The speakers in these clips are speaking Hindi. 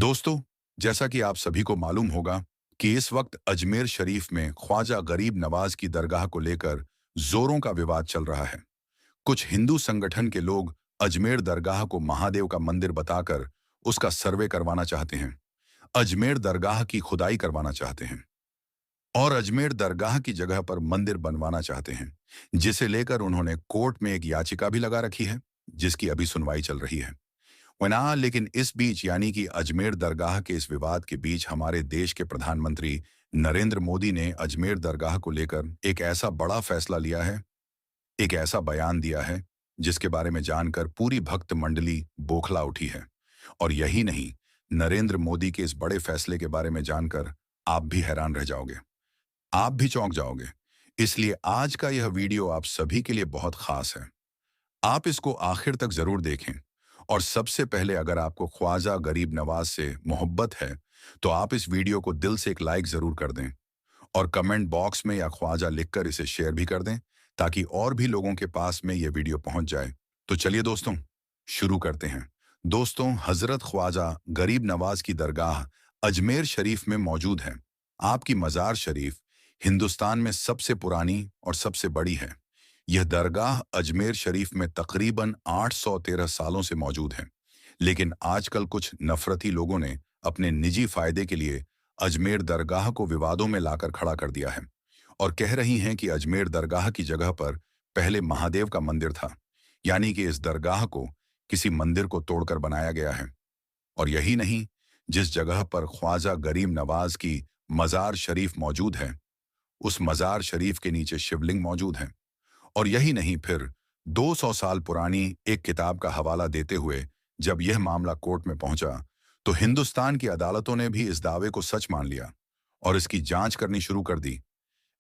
दोस्तों, जैसा कि आप सभी को मालूम होगा कि इस वक्त अजमेर शरीफ में ख्वाजा गरीब नवाज की दरगाह को लेकर जोरों का विवाद चल रहा है। कुछ हिंदू संगठन के लोग अजमेर दरगाह को महादेव का मंदिर बताकर उसका सर्वे करवाना चाहते हैं, अजमेर दरगाह की खुदाई करवाना चाहते हैं और अजमेर दरगाह की जगह पर मंदिर बनवाना चाहते हैं, जिसे लेकर उन्होंने कोर्ट में एक याचिका भी लगा रखी है, जिसकी अभी सुनवाई चल रही है। वना लेकिन इस बीच यानी कि अजमेर दरगाह के इस विवाद के बीच हमारे देश के प्रधानमंत्री नरेंद्र मोदी ने अजमेर दरगाह को लेकर एक ऐसा बड़ा फैसला लिया है, एक ऐसा बयान दिया है, जिसके बारे में जानकर पूरी भक्त मंडली बौखला उठी है। और यही नहीं, नरेंद्र मोदी के इस बड़े फैसले के बारे में जानकर आप भी हैरान रह जाओगे, आप भी चौंक जाओगे। इसलिए आज का यह वीडियो आप सभी के लिए बहुत खास है। आप इसको आखिर तक जरूर देखें। और सबसे पहले, अगर आपको ख्वाजा गरीब नवाज से मोहब्बत है तो आप इस वीडियो को दिल से एक लाइक जरूर कर दें और कमेंट बॉक्स में या ख्वाजा लिखकर इसे शेयर भी कर दें, ताकि और भी लोगों के पास में यह वीडियो पहुंच जाए। तो चलिए दोस्तों, शुरू करते हैं। दोस्तों, हजरत ख्वाजा गरीब नवाज की दरगाह अजमेर शरीफ में मौजूद है। आपकी मज़ार शरीफ हिंदुस्तान में सबसे पुरानी और सबसे बड़ी है। यह दरगाह अजमेर शरीफ में तकरीबन 813 सालों से मौजूद है, लेकिन आजकल कुछ नफरती लोगों ने अपने निजी फायदे के लिए अजमेर दरगाह को विवादों में लाकर खड़ा कर दिया है और कह रही हैं कि अजमेर दरगाह की जगह पर पहले महादेव का मंदिर था, यानी कि इस दरगाह को किसी मंदिर को तोड़कर बनाया गया है। और यही नहीं, जिस जगह पर ख्वाजा गरीब नवाज की मज़ार शरीफ मौजूद है, उस मज़ार शरीफ के नीचे शिवलिंग मौजूद है। और यही नहीं, फिर 200 साल पुरानी एक किताब का हवाला देते हुए जब यह मामला कोर्ट में पहुंचा, तो हिंदुस्तान की अदालतों ने भी इस दावे को सच मान लिया और इसकी जांच करनी शुरू कर दी।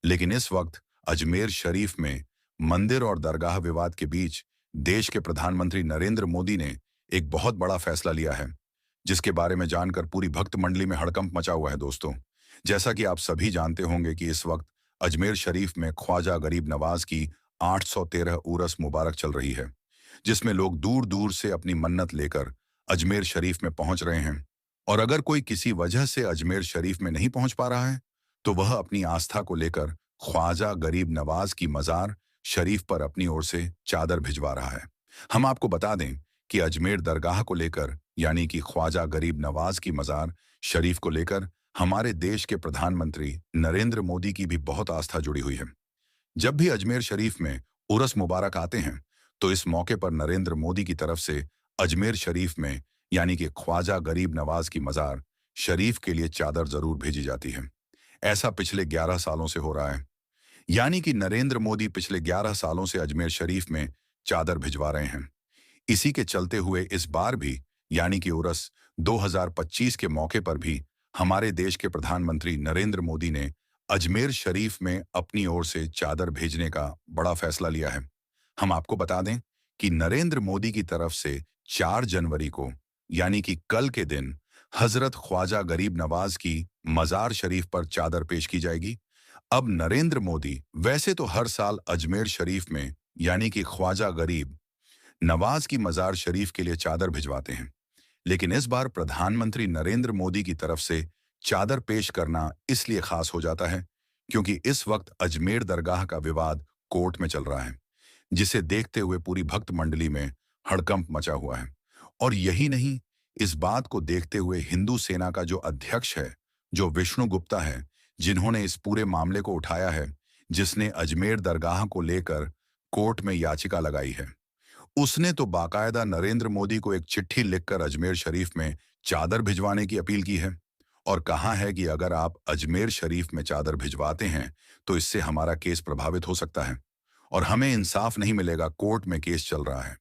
लेकिन इस वक्त अजमेर शरीफ में मंदिर और दरगाह विवाद के बीच देश के प्रधानमंत्री नरेंद्र मोदी ने एक बहुत बड़ा फैसला लिया है, जिसके बारे में जानकर पूरी भक्त मंडली में हड़कंप मचा हुआ है। दोस्तों, जैसा कि आप सभी जानते होंगे कि इस वक्त अजमेर शरीफ में ख्वाजा गरीब नवाज की 813 उरस मुबारक चल रही है, जिसमें लोग दूर दूर से अपनी मन्नत लेकर अजमेर शरीफ में पहुंच रहे हैं। और अगर कोई किसी वजह से अजमेर शरीफ में नहीं पहुंच पा रहा है, तो वह अपनी आस्था को लेकर ख्वाजा गरीब नवाज की मज़ार शरीफ पर अपनी ओर से चादर भिजवा रहा है। हम आपको बता दें कि अजमेर दरगाह को लेकर, यानी कि ख्वाजा गरीब नवाज की मज़ार शरीफ को लेकर हमारे देश के प्रधानमंत्री नरेंद्र मोदी की भी बहुत आस्था जुड़ी हुई है। जब भी अजमेर शरीफ में उरस मुबारक आते हैं, तो इस मौके पर नरेंद्र मोदी की तरफ से अजमेर शरीफ में, यानी कि ख्वाजा गरीब नवाज की मज़ार शरीफ के लिए चादर जरूर भेजी जाती है। ऐसा पिछले 11 सालों से हो रहा है, यानी कि नरेंद्र मोदी पिछले 11 सालों से अजमेर शरीफ में चादर भिजवा रहे हैं। इसी के चलते हुए इस बार भी, यानी कि उरस 2025 के मौके पर भी हमारे देश के प्रधानमंत्री नरेंद्र मोदी ने अजमेर शरीफ में अपनी ओर से चादर भेजने का बड़ा फैसला लिया है। हम आपको बता दें कि नरेंद्र मोदी की तरफ से 4 जनवरी को, यानी कि कल के दिन, हजरत ख्वाजा गरीब नवाज की मज़ार शरीफ पर चादर पेश की जाएगी। अब नरेंद्र मोदी वैसे तो हर साल अजमेर शरीफ में, यानी कि ख्वाजा गरीब नवाज की मज़ार शरीफ के लिए चादर भिजवाते हैं, लेकिन इस बार प्रधानमंत्री नरेंद्र मोदी की तरफ से चादर पेश करना इसलिए खास हो जाता है क्योंकि इस वक्त अजमेर दरगाह का विवाद कोर्ट में चल रहा है, जिसे देखते हुए पूरी भक्त मंडली में हड़कंप मचा हुआ है। और यही नहीं, इस बात को देखते हुए हिंदू सेना का जो अध्यक्ष है, जो विष्णु गुप्ता है, जिन्होंने इस पूरे मामले को उठाया है, जिसने अजमेर दरगाह को लेकर कोर्ट में याचिका लगाई है, उसने तो बाकायदा नरेंद्र मोदी को एक चिट्ठी लिखकर अजमेर शरीफ में चादर भिजवाने की अपील की है और कहा है कि अगर आप अजमेर शरीफ में चादर भिजवाते हैं तो इससे हमारा केस प्रभावित हो सकता है और हमें इंसाफ नहीं मिलेगा। कोर्ट में केस चल रहा है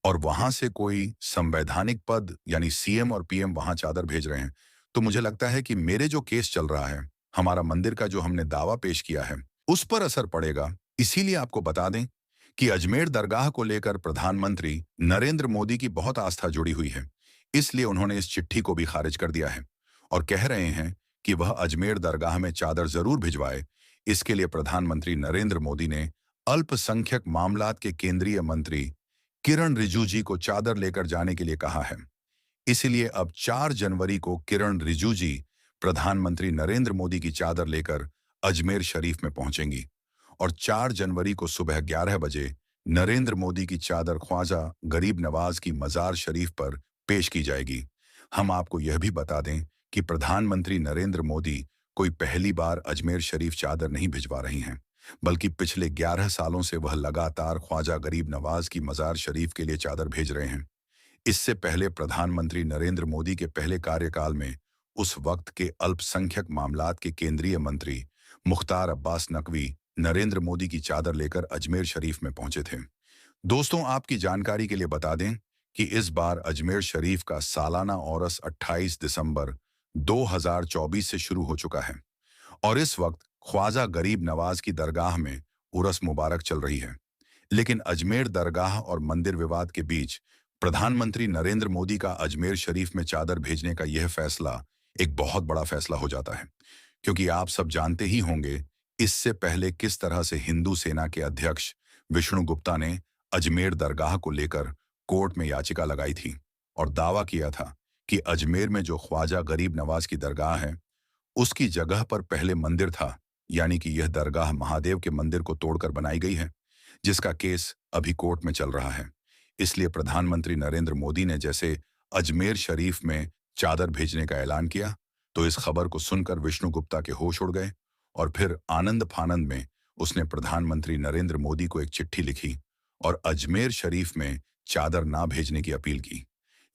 और वहां से कोई संवैधानिक पद यानी सीएम और पीएम वहां चादर भेज रहे हैं, तो मुझे लगता है कि मेरे जो केस चल रहा है, हमारा मंदिर का जो हमने दावा पेश किया है, उस पर असर पड़ेगा। इसीलिए आपको बता दें कि अजमेर दरगाह को लेकर प्रधानमंत्री नरेंद्र मोदी की बहुत आस्था जुड़ी हुई है, इसलिए उन्होंने इस चिट्ठी को भी खारिज कर दिया है और कह रहे हैं कि वह अजमेर दरगाह में चादर जरूर भिजवाए। इसके लिए प्रधानमंत्री नरेंद्र मोदी ने अल्पसंख्यक मामलात के केंद्रीय मंत्री किरण रिजिजू जी को चादर लेकर जाने के लिए कहा है। इसीलिए अब 4 जनवरी को किरण रिजिजू जी प्रधानमंत्री नरेंद्र मोदी की चादर लेकर अजमेर शरीफ में पहुंचेंगी और 4 जनवरी को सुबह 11 बजे नरेंद्र मोदी की चादर ख्वाजा गरीब नवाज की मजार शरीफ पर पेश की जाएगी। हम आपको यह भी बता दें कि प्रधानमंत्री नरेंद्र मोदी कोई पहली बार अजमेर शरीफ चादर नहीं भिजवा रही हैं, बल्कि पिछले 11 सालों से वह लगातार ख्वाजा गरीब नवाज की मजार शरीफ के लिए चादर भेज रहे हैं। इससे पहले प्रधानमंत्री नरेंद्र मोदी के पहले कार्यकाल में उस वक्त के अल्पसंख्यक मामलात के केंद्रीय मंत्री मुख्तार अब्बास नकवी नरेंद्र मोदी की चादर लेकर अजमेर शरीफ में पहुंचे थे। दोस्तों, आपकी जानकारी के लिए बता दें कि इस बार अजमेर शरीफ का सालाना औरस 28 दिसंबर 2024 से शुरू हो चुका है और इस वक्त ख्वाजा गरीब नवाज की दरगाह में उरस मुबारक चल रही है। लेकिन अजमेर दरगाह और मंदिर विवाद के बीच प्रधानमंत्री नरेंद्र मोदी का अजमेर शरीफ में चादर भेजने का यह फैसला एक बहुत बड़ा फैसला हो जाता है, क्योंकि आप सब जानते ही होंगे इससे पहले किस तरह से हिंदू सेना के अध्यक्ष विष्णु गुप्ता ने अजमेर दरगाह को लेकर कोर्ट में याचिका लगाई थी और दावा किया था कि अजमेर में जो ख्वाजा गरीब नवाज की दरगाह है उसकी जगह पर पहले मंदिर था, यानी कि यह दरगाह महादेव के मंदिर को तोड़कर बनाई गई है, जिसका केस अभी कोर्ट में चल रहा है। इसलिए प्रधानमंत्री नरेंद्र मोदी ने जैसे अजमेर शरीफ में चादर भेजने का ऐलान किया, तो इस खबर को सुनकर विष्णु गुप्ता के होश उड़ गए और फिर आनंद फानंद में उसने प्रधानमंत्री नरेंद्र मोदी को एक चिट्ठी लिखी और अजमेर शरीफ में चादर ना भेजने की अपील की।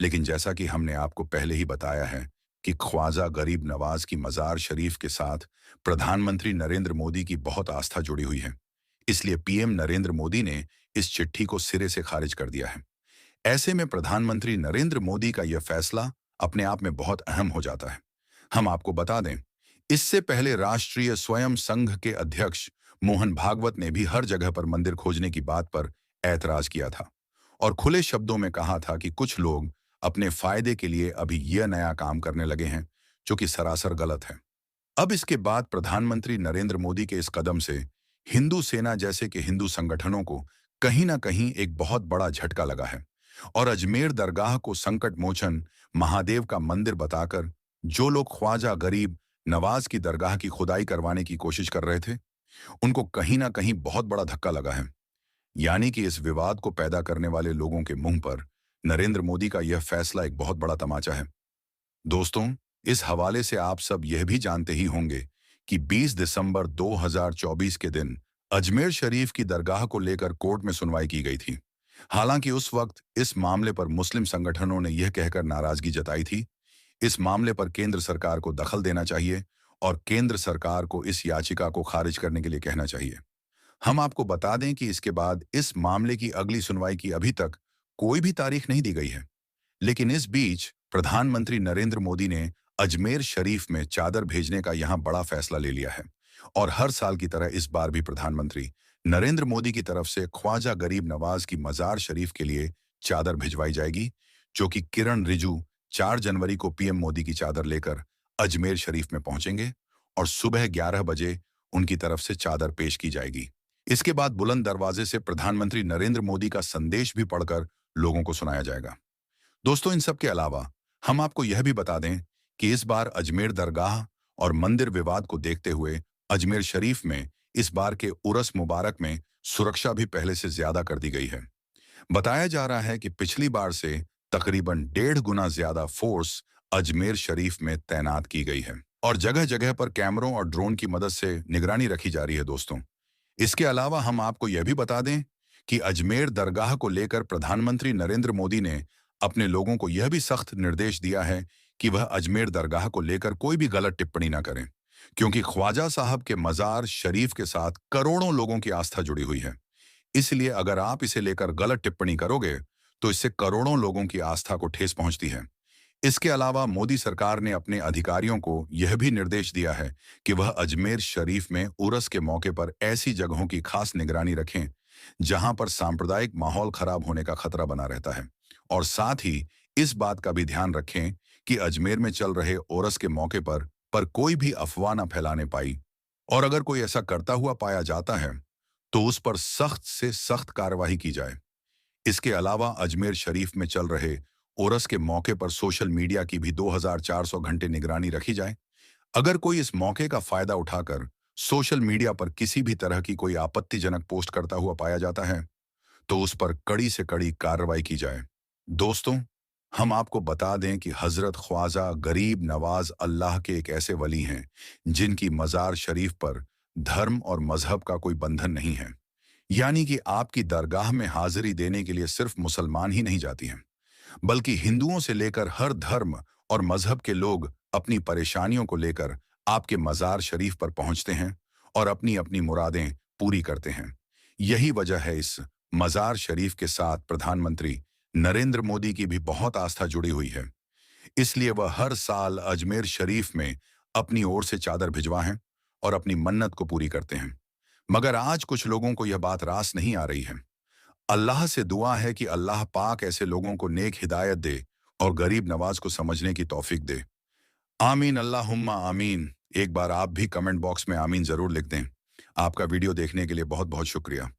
लेकिन जैसा कि हमने आपको पहले ही बताया है कि ख्वाजा गरीब नवाज की मजार शरीफ के साथ प्रधानमंत्री नरेंद्र मोदी की बहुत आस्था जुड़ी हुई है, इसलिए पीएम नरेंद्र मोदी ने इस चिट्ठी को सिरे से खारिज कर दिया है। ऐसे में प्रधानमंत्री नरेंद्र मोदी का यह फैसला अपने आप में बहुत अहम हो जाता है। हम आपको बता दें, इससे पहले राष्ट्रीय स्वयं संघ के अध्यक्ष मोहन भागवत ने भी हर जगह पर मंदिर खोजने की बात पर ऐतराज किया था और खुले शब्दों में कहा था कि कुछ लोग अपने फायदे के लिए अभी यह नया काम करने लगे हैं, जो कि सरासर गलत है। अब इसके बाद प्रधानमंत्री नरेंद्र मोदी के इस कदम से हिंदू सेना जैसे कि हिंदू संगठनों को कहीं ना कहीं एक बहुत बड़ा झटका लगा है और अजमेर दरगाह को संकट मोचन महादेव का मंदिर बताकर जो लोग ख्वाजा गरीब नवाज की दरगाह की खुदाई करवाने की कोशिश कर रहे थे, उनको कहीं ना कहीं बहुत बड़ा धक्का लगा है। यानी कि इस विवाद को पैदा करने वाले लोगों के मुंह पर नरेंद्र मोदी का यह फैसला एक बहुत बड़ा तमाचा है। दोस्तों, इस हवाले से आप सब यह भी जानते ही होंगे कि 20 दिसंबर 2024 के दिन अजमेर शरीफ की दरगाह को लेकर कोर्ट में सुनवाई की गई थी। हालांकि उस वक्त इस मामले पर मुस्लिम संगठनों ने यह कहकर नाराजगी जताई थी, इस मामले पर केंद्र सरकार को दखल देना चाहिए और केंद्र सरकार को इस याचिका को खारिज करने के लिए कहना चाहिए। हम आपको बता दें कि इसके बाद इस मामले की अगली सुनवाई की अभी तक कोई भी तारीख नहीं दी गई है। लेकिन इस बीच प्रधानमंत्री नरेंद्र मोदी ने अजमेर शरीफ में चादर भेजने का यहां बड़ा फैसला ले लिया है और हर साल की तरह इस बार भी प्रधानमंत्री नरेंद्र मोदी की तरफ से ख्वाजा गरीब नवाज की मजार शरीफ के लिए चादर भिजवाई जाएगी, जो कि किरण रिजिजू 4 जनवरी को पीएम मोदी की चादर लेकर अजमेर शरीफ में पहुंचेंगे और सुबह 11 बजे उनकी तरफ से चादर पेश की जाएगी। इसके बाद बुलंद दरवाजे से प्रधानमंत्री नरेंद्र मोदी का संदेश भी पढ़कर लोगों को सुनाया जाएगा। दोस्तों, इन सब के अलावा हम आपको यह भी बता दें कि इस बार अजमेर दरगाह और मंदिर विवाद को देखते हुए अजमेर शरीफ में इस बार के उरस मुबारक में सुरक्षा भी पहले से ज्यादा कर दी गई है। बताया जा रहा है कि पिछली बार से तकरीबन 1.5 गुना ज्यादा फोर्स अजमेर शरीफ में तैनात की गई है और जगह जगह पर कैमरों और ड्रोन की मदद से निगरानी रखी जा रही है। दोस्तों, इसके अलावा हम आपको यह भी बता दें कि अजमेर दरगाह को लेकर प्रधानमंत्री नरेंद्र मोदी ने अपने लोगों को यह भी सख्त निर्देश दिया है कि वह अजमेर दरगाह को लेकर कोई भी गलत टिप्पणी न करें, क्योंकि ख्वाजा साहब के मजार शरीफ के साथ करोड़ों लोगों की आस्था जुड़ी हुई है। इसलिए अगर आप इसे लेकर गलत टिप्पणी करोगे तो इससे करोड़ों लोगों की आस्था को ठेस पहुंचती है। इसके अलावा मोदी सरकार ने अपने अधिकारियों को यह भी निर्देश दिया है कि वह अजमेर शरीफ में उरस के मौके पर ऐसी जगहों की खास निगरानी रखें जहां पर सांप्रदायिक माहौल खराब होने का खतरा बना रहता है और साथ ही इस बात का भी ध्यान रखें कि अजमेर में चल रहे उरस के मौके पर कोई भी अफवाह न फैलाने पाई और अगर कोई ऐसा करता हुआ पाया जाता है तो उस पर सख्त से सख्त कार्रवाई की जाए। इसके अलावा अजमेर शरीफ में चल रहे उर्स के मौके पर सोशल मीडिया की भी 2400 घंटे निगरानी रखी जाए। अगर कोई इस मौके का फायदा उठाकर सोशल मीडिया पर किसी भी तरह की कोई आपत्तिजनक पोस्ट करता हुआ पाया जाता है, तो उस पर कड़ी से कड़ी कार्रवाई की जाए। दोस्तों, हम आपको बता दें कि हजरत ख्वाजा गरीब नवाज अल्लाह के एक ऐसे वली हैं जिनकी मजार शरीफ पर धर्म और मजहब का कोई बंधन नहीं है। यानी कि आपकी दरगाह में हाजिरी देने के लिए सिर्फ मुसलमान ही नहीं जाती हैं, बल्कि हिंदुओं से लेकर हर धर्म और मजहब के लोग अपनी परेशानियों को लेकर आपके मजार शरीफ पर पहुंचते हैं और अपनी अपनी मुरादें पूरी करते हैं। यही वजह है इस मजार शरीफ के साथ प्रधानमंत्री नरेंद्र मोदी की भी बहुत आस्था जुड़ी हुई है। इसलिए वह हर साल अजमेर शरीफ में अपनी ओर से चादर भिजवाएं और अपनी मन्नत को पूरी करते हैं। मगर आज कुछ लोगों को यह बात रास नहीं आ रही है। अल्लाह से दुआ है कि अल्लाह पाक ऐसे लोगों को नेक हिदायत दे और गरीब नवाज को समझने की तौफीक दे। आमीन अल्लाहुम्मा आमीन। एक बार आप भी कमेंट बॉक्स में आमीन जरूर लिख दें। आपका वीडियो देखने के लिए बहुत बहुत शुक्रिया।